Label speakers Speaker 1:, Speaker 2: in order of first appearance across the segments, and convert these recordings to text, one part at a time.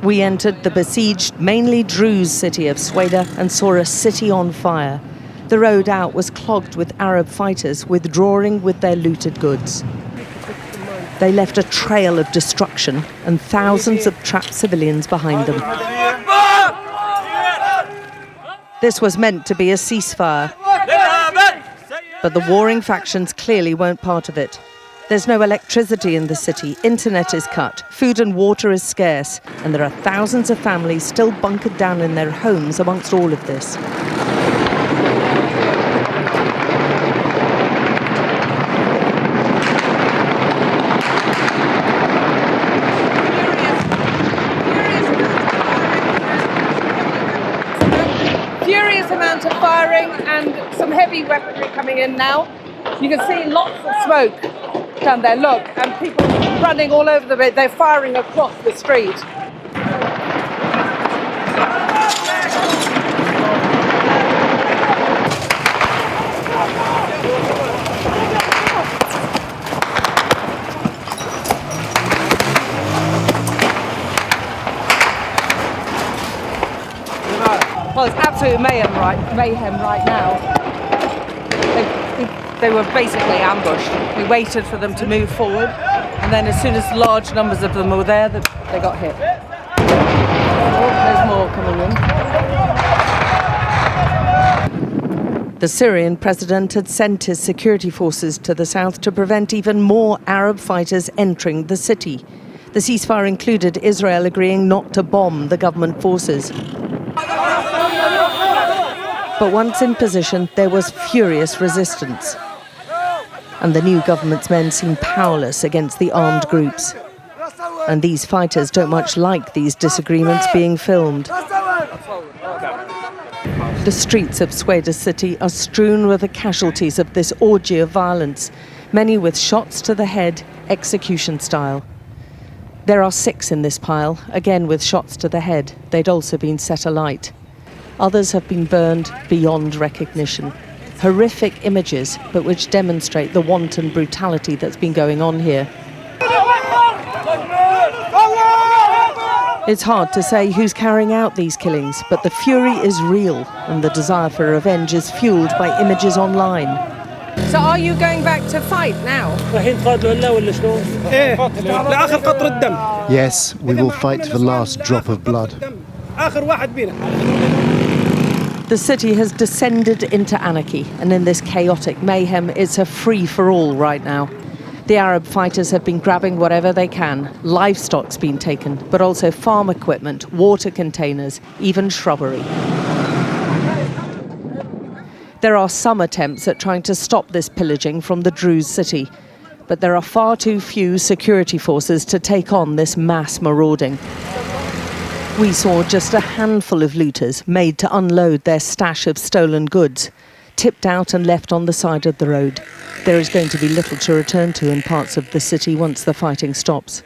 Speaker 1: We entered the besieged, mainly Druze city of Suwayda and saw a city on fire. The road out was clogged with Arab fighters withdrawing with their looted goods. They left a trail of destruction and thousands of trapped civilians behind them. This was meant to be a ceasefire, but the warring factions clearly weren't part of it. There's no electricity in the city, internet is cut, food and water is scarce, and there are thousands of families still bunkered down in their homes amongst all of this.
Speaker 2: Furious amount of firing and some heavy weaponry coming in now. You can see lots of smoke down there, look, and people running all over the bit. They're firing across the street. Well, it's absolute mayhem right now. They were basically ambushed. We waited for them to move forward, and then as soon as large numbers of them were there, they got hit. Oh, there's more coming in. The Syrian president had sent his security forces to the south to prevent even more Arab fighters entering the city. The ceasefire included Israel agreeing not to bomb the government forces. But once in position, there was furious resistance. And the new government's men seem powerless against the armed groups. And these fighters don't much like these disagreements being filmed. The streets of Suwayda city are strewn with the casualties of this orgy of violence, many with shots to the head, execution style. There are 6 in this pile, again with shots to the head. They'd also been set alight. Others have been burned beyond recognition. Horrific images, but which demonstrate the wanton brutality that's been going on here. It's hard to say who's carrying out these killings, but the fury is real, and the desire for revenge is fueled by images online. So are you going back to fight now?
Speaker 3: Yes, we will fight to the last drop of blood.
Speaker 1: The city has descended into anarchy, and in this chaotic mayhem, it's a free-for-all right now. The Arab fighters have been grabbing whatever they can. Livestock's been taken, but also farm equipment, water containers, even shrubbery. There are some attempts at trying to stop this pillaging from the Druze city, but there are far too few security forces to take on this mass marauding. We saw just a handful of looters made to unload their stash of stolen goods, tipped out and left on the side of the road. There is going to be little to return to in parts of the city once the fighting stops.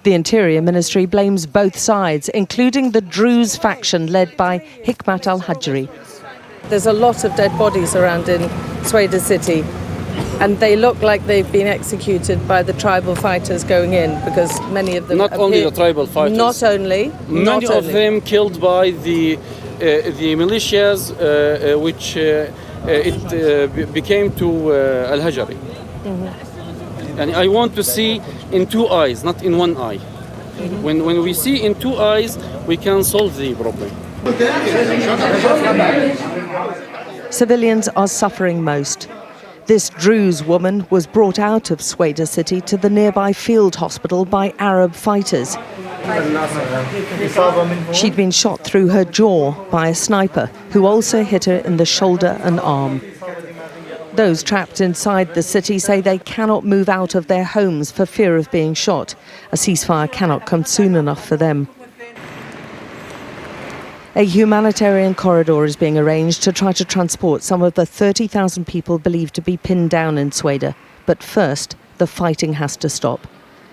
Speaker 1: The Interior Ministry blames both sides, including the Druze faction led by Hikmat al-Hajri. There's a lot of dead bodies around in Suwayda city, and they look like they've been executed by the tribal fighters going in, because many of them...
Speaker 4: Not only the tribal fighters.
Speaker 1: Not only.
Speaker 4: Many of them killed by the militias, which became to al-Hajri. Mm-hmm. And I want to see in 2 eyes, not in 1 eye. Mm-hmm. When we see in 2 eyes, we can solve the problem.
Speaker 1: Civilians are suffering most. This Druze woman was brought out of Suwayda city to the nearby field hospital by Arab fighters. She'd been shot through her jaw by a sniper, who also hit her in the shoulder and arm. Those trapped inside the city say they cannot move out of their homes for fear of being shot. A ceasefire cannot come soon enough for them. A humanitarian corridor is being arranged to try to transport some of the 30,000 people believed to be pinned down in Suwayda. But first, the fighting has to stop.